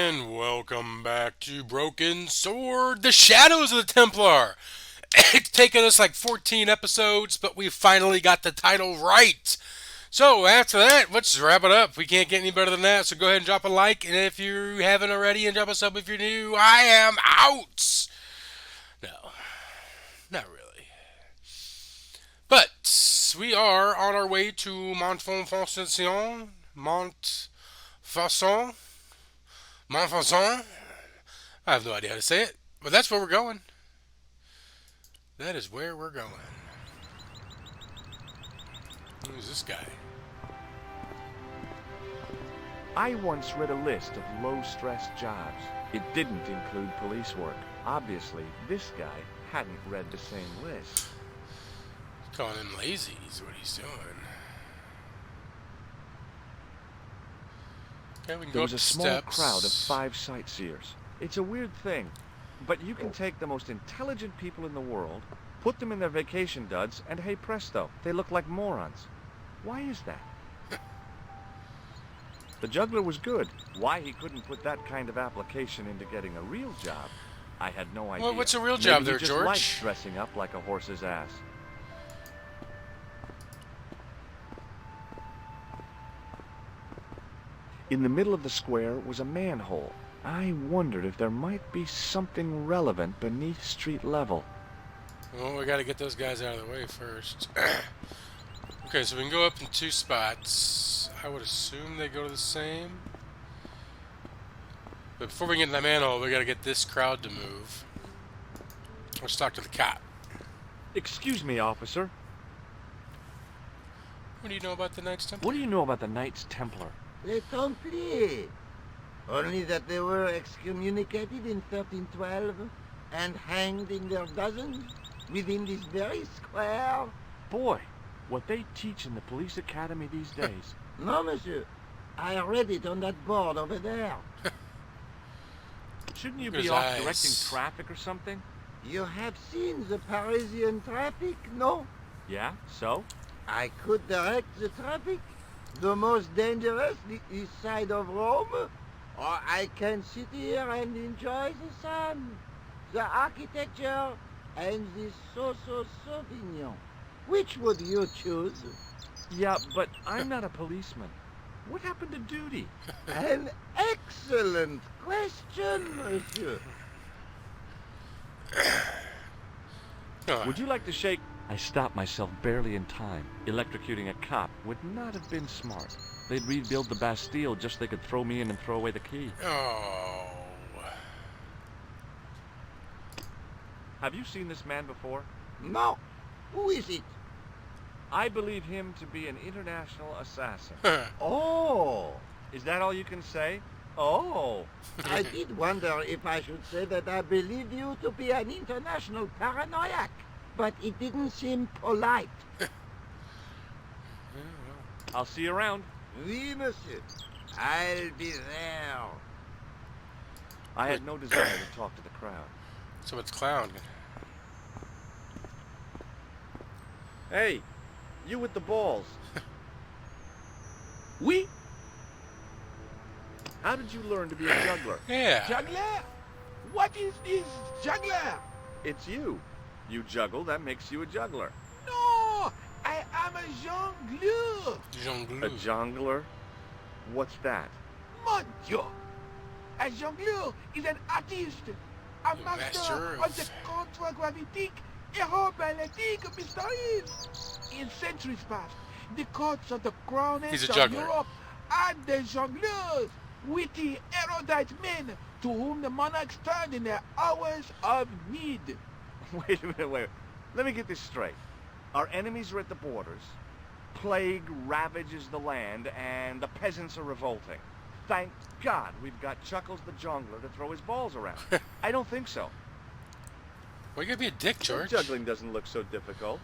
And welcome back to Broken Sword, the Shadows of the Templar. It's taken us like 14 episodes, but we finally got the title right. So after that, let's wrap it up. We can't get any better than that, so go ahead and drop a like. And if you haven't already, and drop a sub if you're new, I am out. No, not really. But we are on our way to Montfaucon. Montfaucon? Montfaucon? I have no idea how to say it, but that's where we're going. That is where we're going. Who's this guy? I once read a list of low-stress jobs. It didn't include police work. Obviously, this guy hadn't read the same list. He's calling him lazy is what he's doing. Okay, we can There go was up a the small steps. crowd of 5 sightseers. It's a weird thing, but you can take the most intelligent people in the world, put them in their vacation duds, and hey presto, they look like morons. Why is that? The juggler was good. Why he couldn't put that kind of application into getting a real job, I had no idea. Well, what's a real Maybe job he there, just George? liked dressing up like a horse's ass. In the middle of the square was a manhole. I wondered if there might be something relevant beneath street level. Well, we got to get those guys out of the way first. Okay, so we can go up in 2 spots. I would assume they go to the same. But before we get in that manhole, we got to get this crowd to move. Let's talk to the cop. Excuse me, officer. What do you know about the Knights Templar? What do you know about the Knights Templar? Les Templiers. Only that they were excommunicated in 1312 and hanged in their dozens within this very square. Boy, what they teach in the police academy these days. No, monsieur. I read it on that board over there. Shouldn't you Look at be his off eyes. directing traffic or something? You have seen the Parisian traffic, no? Yeah, so? I could direct the traffic. The most dangerous, the east side of Rome. Or I can sit here and enjoy the sun, the architecture, and the so-so Sauvignon. Which would you choose? Yeah, but I'm not a policeman. What happened to duty? An excellent question, monsieur. Would you like to shake? I stopped myself barely in time. Electrocuting a cop would not have been smart. They'd rebuild the Bastille just so they could throw me in and throw away the key. Oh. Have you seen this man before? No. Who is it? I believe him to be an international assassin. Oh. Is that all you can say? Oh. I did wonder if I should say that I believe you to be an international paranoiac, but it didn't seem polite. I'll see you around. Oui, monsieur. I'll be there. I had no desire to talk to the crowd. So it's clown. Hey, you with the balls. Oui, How did you learn to be a juggler? Yeah. juggler? What is this juggler? It's you. You juggle, that makes you a juggler. No, I am a jongleur. Jongleur. A jongler? What's that? Mon Dieu. A jongleur is an artist, a The master master of the contragravitic aeroballetic mysteries. In centuries past, the courts of the crowned He's a of juggler. Europe had the jongleurs, witty, erudite men to whom the monarchs turned in their hours of need. Wait a minute, wait. Let me get this straight. Our enemies are at the borders. Plague ravages the land, and the peasants are revolting. Thank God we've got Chuckles the Jongler to throw his balls around. I don't think so. Well, you gotta be a dick, George. Juggling doesn't look so difficult.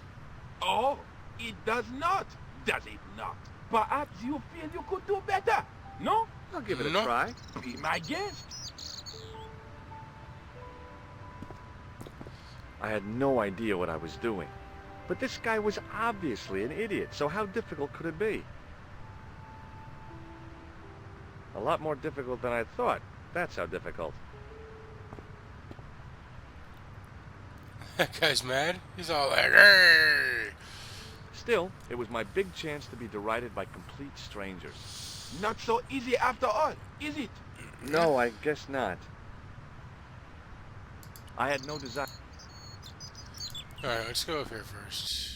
Oh, it does not, does it not? Perhaps you feel you could do better, no? I'll give it a No. try. Be my guest. I had no idea what I was doing. But this guy was obviously an idiot, so how difficult could it be? A lot more difficult than I thought. That's how difficult. That guy's mad. He's all like, hey! Still, it was my big chance to be derided by complete strangers. Not so easy after all, is it? No, I guess not. I had no desire. Alright, let's go up here first.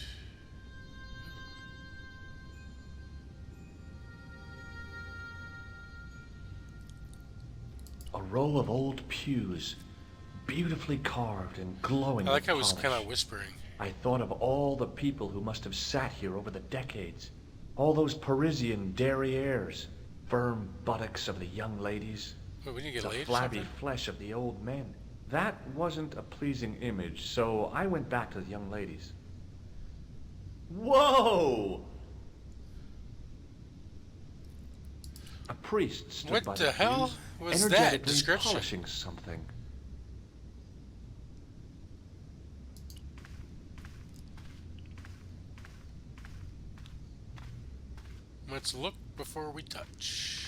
A row of old pews, beautifully carved and glowing I like with how he's polish. kind of whispering. I thought of all the people who must have sat here over the decades. All those Parisian derrieres, firm buttocks of the young ladies, Wait, we didn't get the laid or flabby something? flesh of the old men. That wasn't a pleasing image, so I went back to the young ladies. Whoa! A priest stood What by the the hell pews, was that energetically description? polishing something. Let's look before we touch.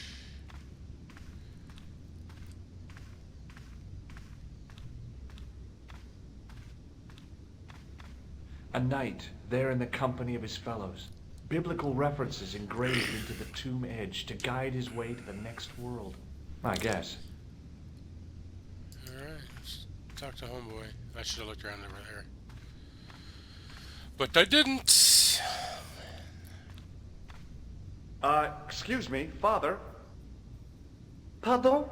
A knight, there in the company of his fellows. Biblical references engraved into the tomb edge to guide his way to the next world. I guess. Alright, let's talk to homeboy. I should have looked around over there. But I didn't. Excuse me, Father. Pardon?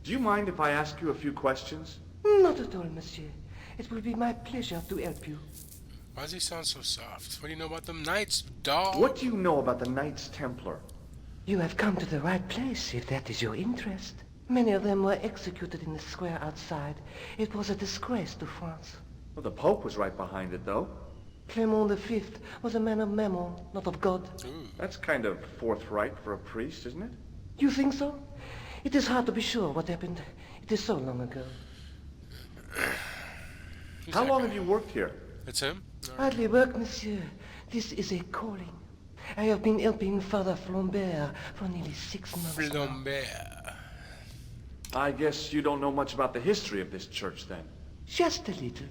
Do you mind if I ask you a few questions? Not at all, monsieur. It will be my pleasure to help you. Why does he sound so soft? What do you know about them knights, dog? What do you know about the Knights Templar? You have come to the right place, if that is your interest. Many of them were executed in the square outside. It was a disgrace to France. Well, the Pope was right behind it, though. Clement V was a man of mammon, not of God. Ooh. That's kind of forthright for a priest, isn't it? You think so? It is hard to be sure what happened. It is so long ago. Who's How that long guy? have you worked here? It's him? Alright. Hardly work, monsieur. This is a calling. I have been helping Father Flambert for nearly 6 months now. Flambert. I guess you don't know much about the history of this church, then. Just a little.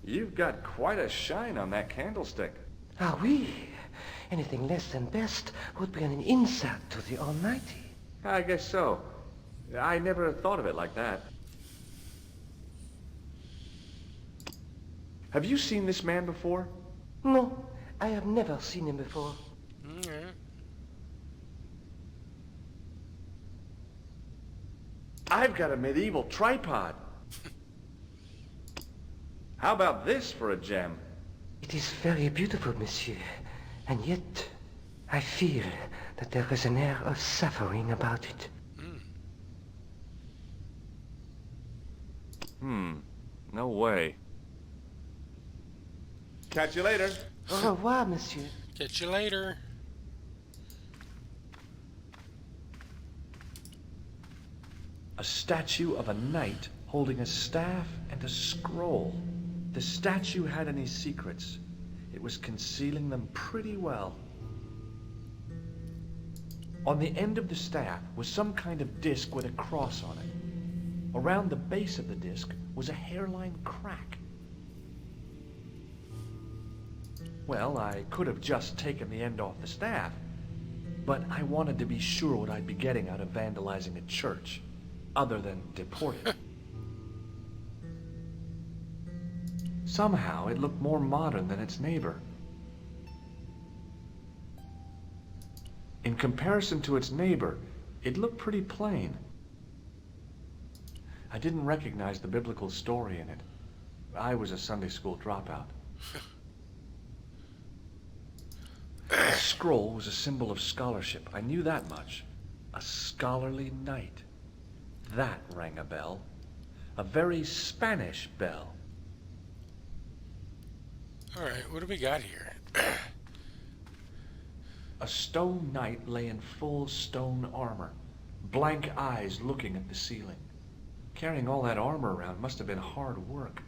You've got quite a shine on that candlestick. Ah, oui. Anything less than best would be an insult to the Almighty. I guess so. I never thought of it like that. Have you seen this man before? No, I have never seen him before. Alright. I've got a medieval tripod. How about this for a gem? It is very beautiful, monsieur. And yet, I feel that there is an air of suffering about it. No way. Catch you later. Au revoir, monsieur. Catch you later. A statue of a knight holding a staff and a scroll. The statue had any secrets. It was concealing them pretty well. On the end of the staff was some kind of disc with a cross on it. Around the base of the disc was a hairline crack. Well, I could have just taken the end off the staff, but I wanted to be sure what I'd be getting out of vandalizing a church, other than deported. Somehow, it looked more modern than its neighbor. In comparison to its neighbor, it looked pretty plain. I didn't recognize the biblical story in it. I was a Sunday school dropout. The scroll was a symbol of scholarship. I knew that much. A scholarly knight. That rang a bell. A very Spanish bell. Alright, what do we got here? A stone knight lay in full stone armor, blank eyes looking at the ceiling. Carrying all that armor around must have been hard work.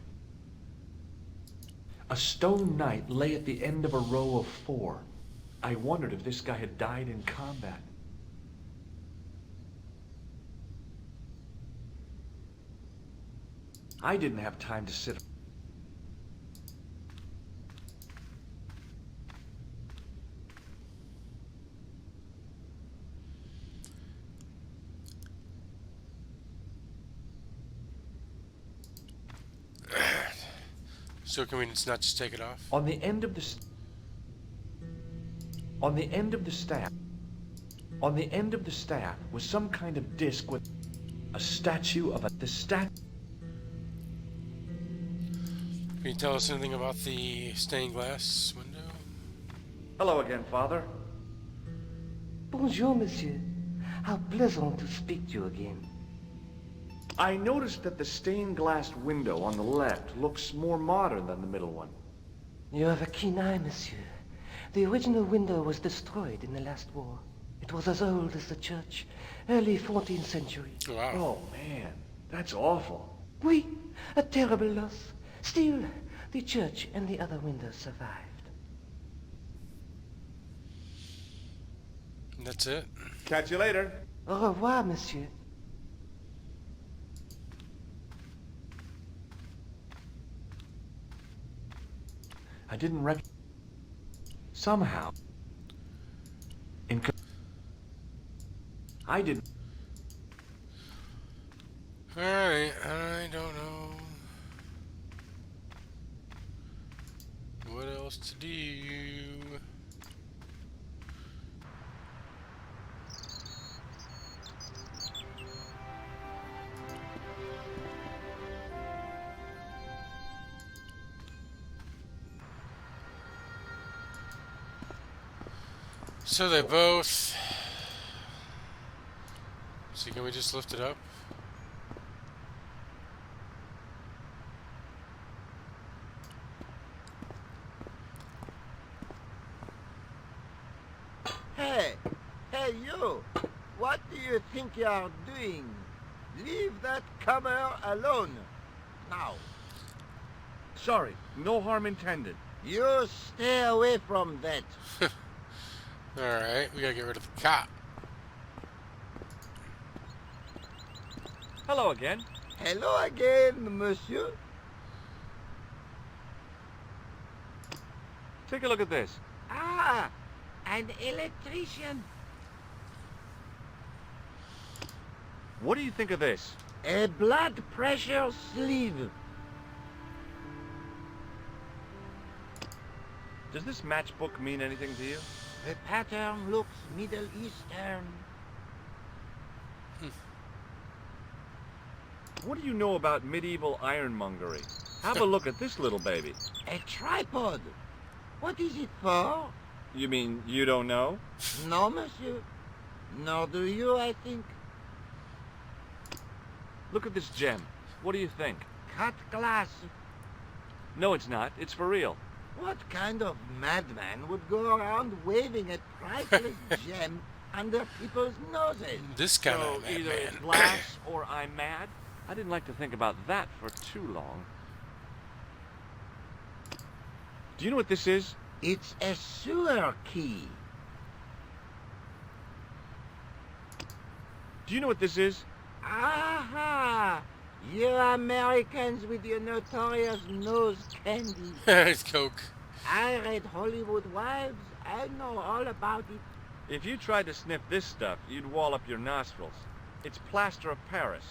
A stone knight lay at the end of a row of 4. I wondered if this guy had died in combat. I didn't have time to sit. So can we just not just take it off? On the end of the staff. On the end of the staff was some kind of disc with a statue of the statue. Can you tell us anything about the stained glass window? Hello again, Father. Bonjour, monsieur. How pleasant to speak to you again. I noticed that the stained glass window on the left looks more modern than the middle one. You have a keen eye, monsieur. The original window was destroyed in the last war. It was as old as the church, early 14th century. Wow. Oh, man, that's awful. Oui, a terrible loss. Still, the church and the other windows survived. That's it? Catch you later. Au revoir, monsieur. I didn't rec... Somehow. I didn't... Alright, I don't know what else to do. So they both... So can we just lift it up? Hey, you! What do you think you are doing? Leave that comer alone. Now, Sorry, no harm intended. you stay away from that. Alright, we gotta get rid of the cop. Hello again. Hello again, monsieur. Take a look at this. Ah, an electrician. What do you think of this? A blood pressure sleeve. Does this matchbook mean anything to you? The pattern looks Middle Eastern. What do you know about medieval ironmongery? Have a look at this little baby. A tripod. What is it for? You mean you don't know? No, monsieur. Nor do you, I think. Look at this gem. What do you think? Cut glass. No, it's not. It's for real. What kind of madman would go around waving a priceless gem under people's noses? This kind So of either it's man. glass or I'm mad. I didn't like to think about that for too long. Do you know what this is? It's a sewer key. Do you know what this is? Aha! You Americans with your notorious nose candy. It's Coke. I read Hollywood Wives. I know all about it. If you tried to sniff this stuff, you'd wall up your nostrils. It's plaster of Paris.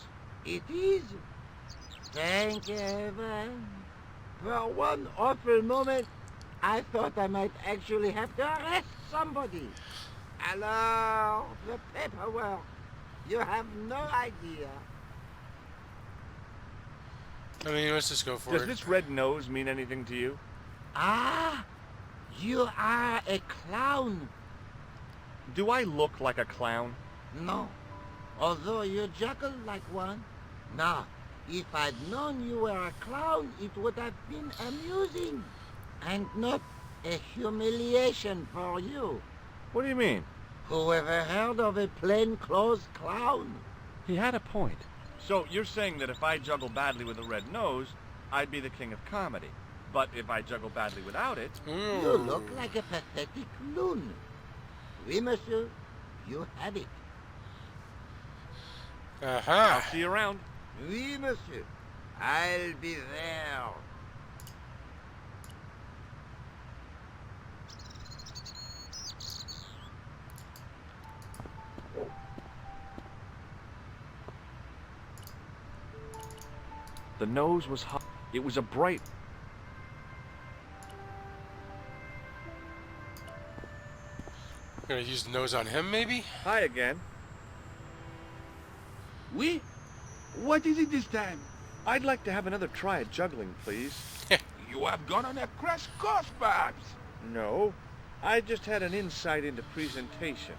It is. Thank heaven. For one awful moment, I thought I might actually have to arrest somebody. Alors, the paperwork. You have no idea. I mean, let's just go for Does it. this red nose mean anything to you? Ah, you are a clown. Do I look like a clown? No, although you juggle like one. Now, if I'd known you were a clown, it would have been amusing. And not a humiliation for you. What do you mean? Who ever heard of a plainclothes clown? He had a point. So you're saying that if I juggle badly with a red nose, I'd be the king of comedy. But if I juggle badly without it, You look like a pathetic loon. Oui, monsieur, you have it. I'll Aha. see you around. Oui, monsieur. I'll be there. The nose was hot. It was a bright... Gonna use the nose on him, maybe? Hi again. Oui? What is it this time? I'd like to have another try at juggling, please. You have gone on a crash course, perhaps? No, I just had an insight into presentation.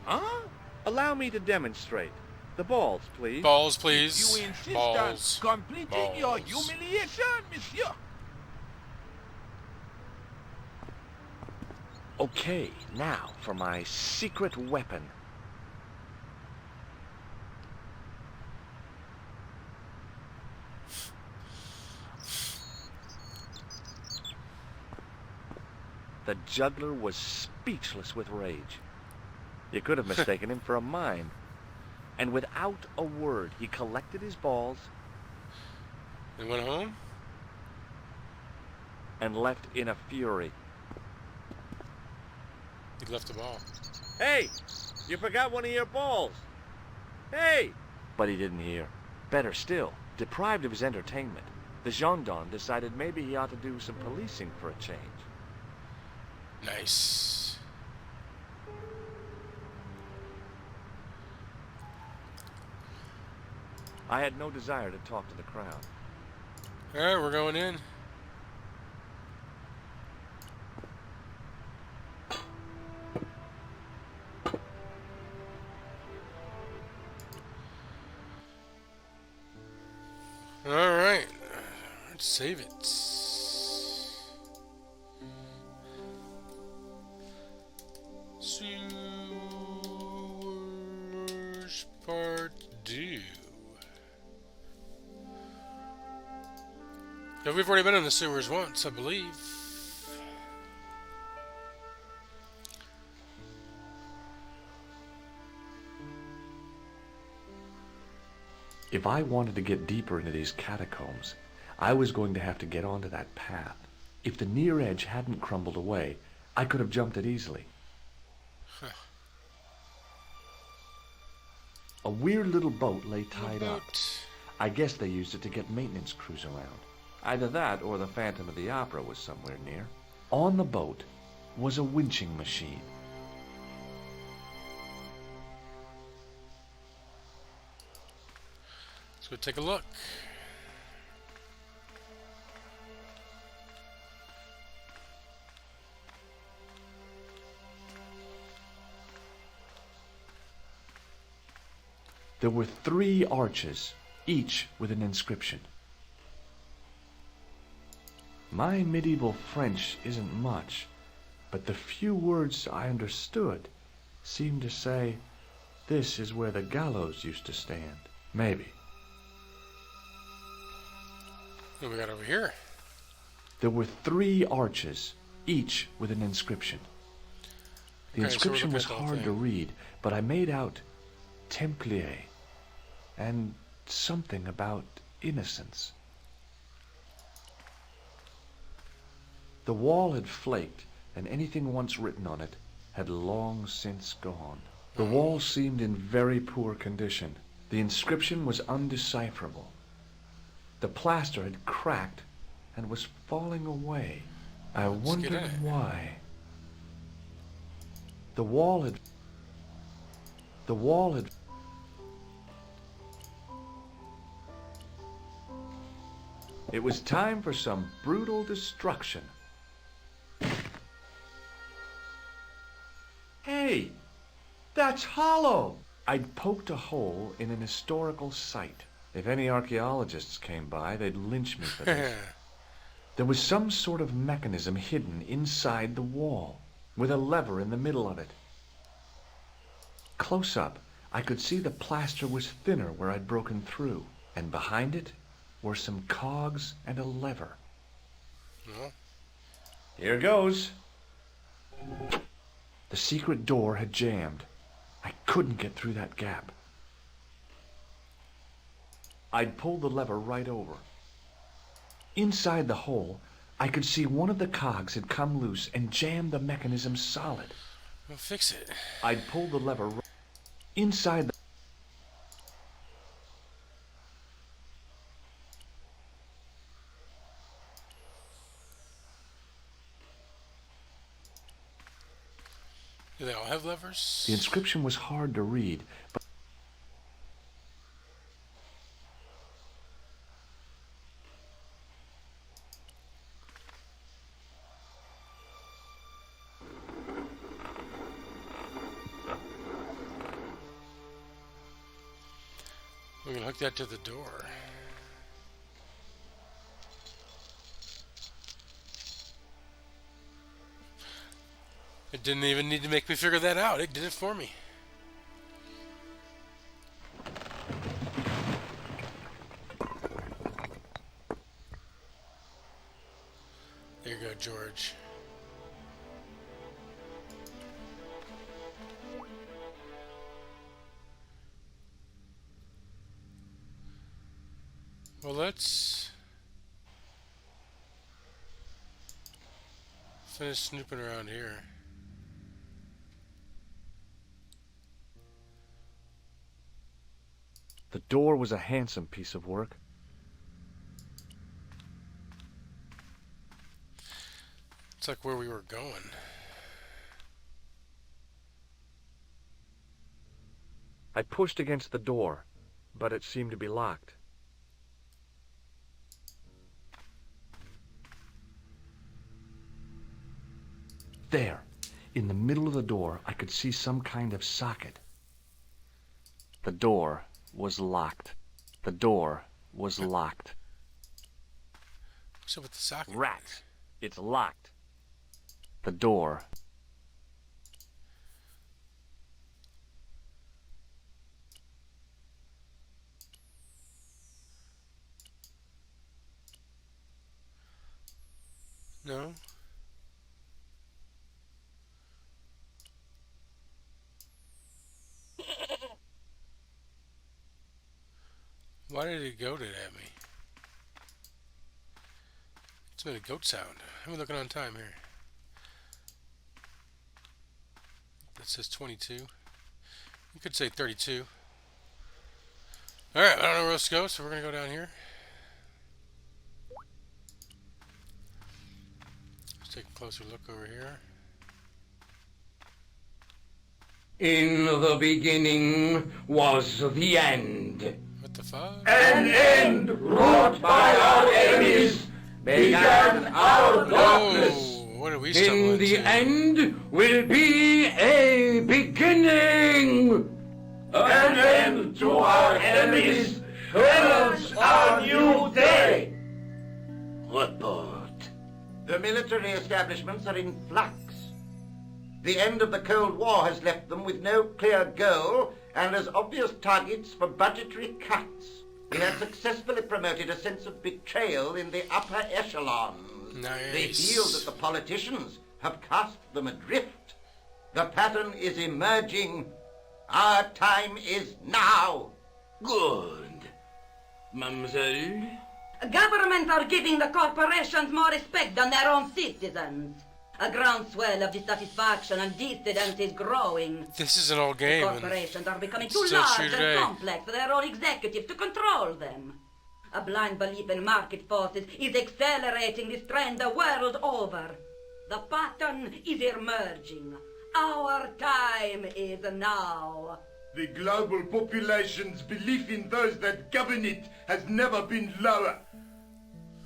Huh? Allow me to demonstrate. The balls, please. Balls, please. You insist Balls. on completing your Balls. humiliation, monsieur? Okay, now for my secret weapon. The juggler was speechless with rage. You could have mistaken him for a mime. And without a word, he collected his balls And went home? and left in a fury. He left the ball. Hey, you forgot one of your balls. Hey! But he didn't hear. Better still, deprived of his entertainment, the gendarme decided maybe he ought to do some policing for a change. Nice. I had no desire to talk to the crowd. Alright, we're going in. Alright. Let's save it. Sewers Part 2. Yeah, we've already been in the sewers once, I believe. If I wanted to get deeper into these catacombs, I was going to have to get onto that path. If the near edge hadn't crumbled away, I could have jumped it easily. A weird little boat lay tied up. I guess they used it to get maintenance crews around. Either that or the Phantom of the Opera was somewhere near. On the boat was a winching machine. Let's go take a look. There were 3 arches, each with an inscription. My medieval French isn't much, but the few words I understood seemed to say, "This is where the gallows used to stand." Maybe. What we got over here? There were 3 arches, each with an inscription. The Okay, so we're inscription looking was at the whole hard to thing. read, but I made out Templiers and something about innocence. The wall had flaked, and anything once written on it had long since gone. The wall seemed in very poor condition. The inscription was undecipherable. The plaster had cracked and was falling away. I Let's get wondered in it. why. The wall had... It was time for some brutal destruction. Hey, that's hollow! I'd poked a hole in an historical site. If any archaeologists came by, they'd lynch me for this. There was some sort of mechanism hidden inside the wall, with a lever in the middle of it. Close up, I could see the plaster was thinner where I'd broken through, and behind it were some cogs and a lever. Well, Here goes. The secret door had jammed. I couldn't get through that gap. I'd pulled the lever right over, Inside the hole, I could see one of the cogs had come loose and jammed the mechanism solid. We'll fix it. I'd pulled the lever inside the... Do they all have levers? The inscription was hard to read, but We can hook that to the door. It didn't even need to make me figure that out. It did it for me. There you go, George. Well, let's finish snooping around here. the door was a handsome piece of work. It's like where we were going. I pushed against the door, but it seemed to be locked. There, in the middle of the door, I could see some kind of socket. The door was locked. The door was locked. What's up with the socket? Rats! It's locked. The door. No? Why did it go to at me? It's made a goat sound. I'm looking on time here. That says 22. You could say 32. Alright, I don't know where else to go, so we're going to go down here. Let's take a closer look over here. In the beginning was the end. What the fuck? An end wrought by our enemies began our darkness. Oh, what are we stumbling In the into? end will be a beginning. An end to our enemies heralds our new day. Report. The military establishments are in flux. The end of the Cold War has left them with no clear goal and as obvious targets for budgetary cuts. We have successfully promoted a sense of betrayal in the upper echelons. Nice. They feel that the politicians have cast them adrift. The pattern is emerging. Our time is now. Good. Mademoiselle? Governments are giving the corporations more respect than their own citizens. A groundswell of dissatisfaction and dissidence is growing. This is an old game. and Corporations are becoming too still large true and today. complex for their own executives to control them. A blind belief in market forces is accelerating this trend the world over. The pattern is emerging. Our time is now. The global population's belief in those that govern it has never been lower.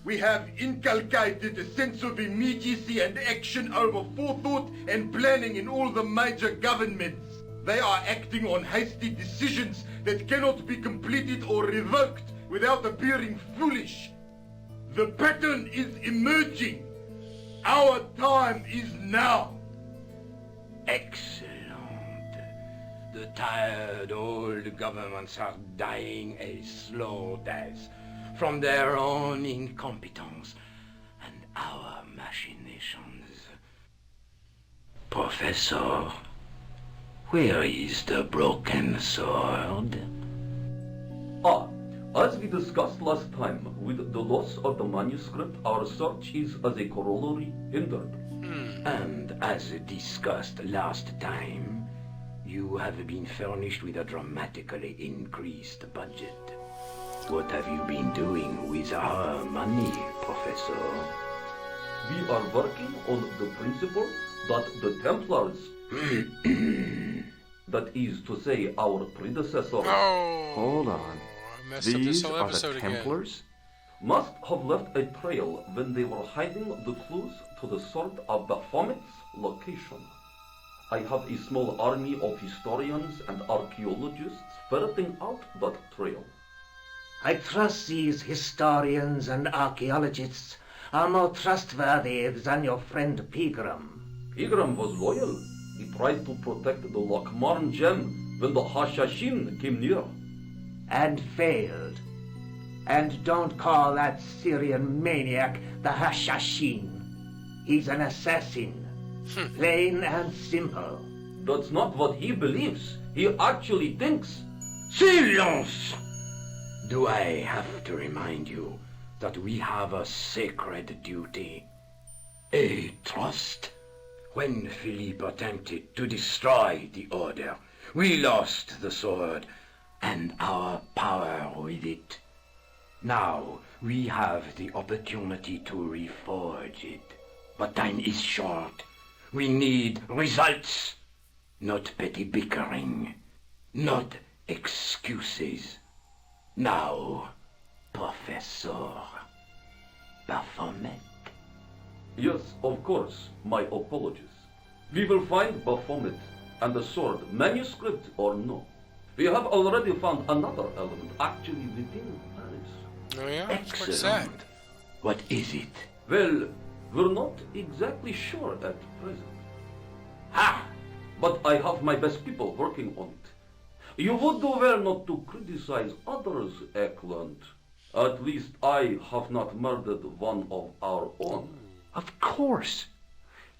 We have inculcated a sense of immediacy and action over forethought and planning in all the major governments. They are acting on hasty decisions that cannot be completed or revoked without appearing foolish. The pattern is emerging. Our time is now. Excellent. The tired old governments are dying a slow death from their own incompetence and our machinations. Professor, where is the broken sword? Oh, As we discussed last time, with the loss of the manuscript, our search is as a corollary hindered. And as discussed last time, you have been furnished with a dramatically increased budget. What have you been doing with our money, Professor? We are working on the principle that the Templars, that is to say, our predecessors, Oh, hold on, I messed up this these whole are episode the again. Templars, must have left a trail when they were hiding the clues to the sword of Baphomet's location. I have a small army of historians and archaeologists ferreting out that trail. I trust these historians and archaeologists are more trustworthy than your friend Pegram. Pegram was loyal. He tried to protect the Lochmarn gem when the Hashashin came near. And failed. And don't call that Syrian maniac the Hashashin. He's an assassin. Plain and simple. That's not what he believes. He actually thinks. Silence! Do I have to remind you that we have a sacred duty? A trust? When Philippe attempted to destroy the Order, we lost the sword and our power with it. Now we have the opportunity to reforge it. But time is short. We need results, not petty bickering, not excuses. Now, Professor Baphomet. Yes, of course, my apologies. We will find Baphomet and the sword, manuscript or no. We have already found another element actually within Paris. Oh yeah? What's that? Excellent. What is it? Well, we're not exactly sure at present. Ha! But I have my best people working on it. You would do well not to criticize others, Eklund. At least I have not murdered one of our own. Of course.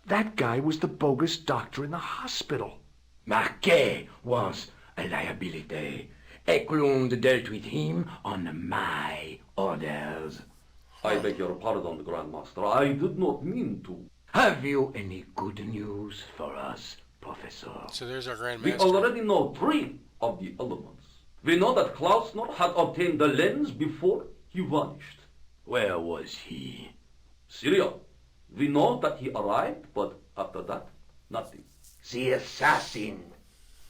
That guy was the bogus doctor in the hospital. Marquet was a liability. Eklund dealt with him on my orders. I beg your pardon, Grandmaster. I did not mean to. Have you any good news for us, Professor? So there's our Grand We Master. already know 3 of the elements. We know that Klausner had obtained the lens before he vanished. Where was he? Syria. We know that he arrived, but after that, nothing. The assassin.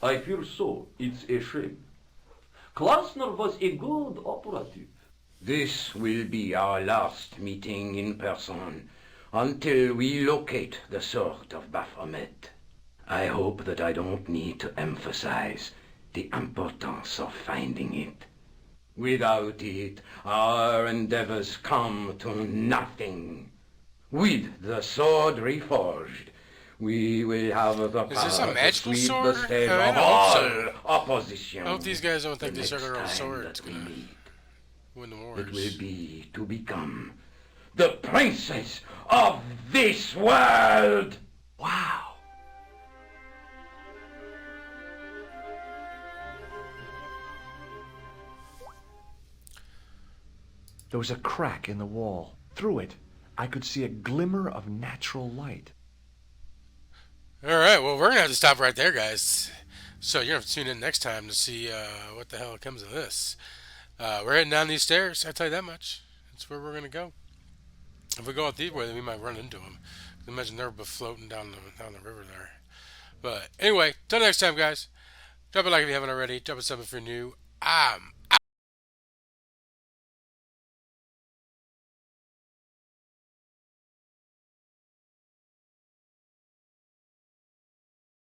I fear so. It's a shame. Klausner was a good operative. This will be our last meeting in person until we locate the sword of Baphomet. I hope that I don't need to emphasize the importance of finding it. Without it, our endeavors come to nothing. With the sword reforged, we will have the Is this a power to magical sweep sword? the stage I of hope all so. opposition. I hope these guys don't think the this next other time sword's that we gonna meet. win the It wars. will be to become the princess of this world. Wow. There was a crack in the wall. Through it, I could see a glimmer of natural light. All right, well, we're going to have to stop right there, guys. So you're going to have to tune in next time to see what the hell comes of this. We're heading down these stairs, I tell you that much. That's where we're going to go. If we go out these way, then we might run into them. Imagine they're floating down the river there. But anyway, till next time, guys. Drop a like if you haven't already. Drop a sub if you're new. I'm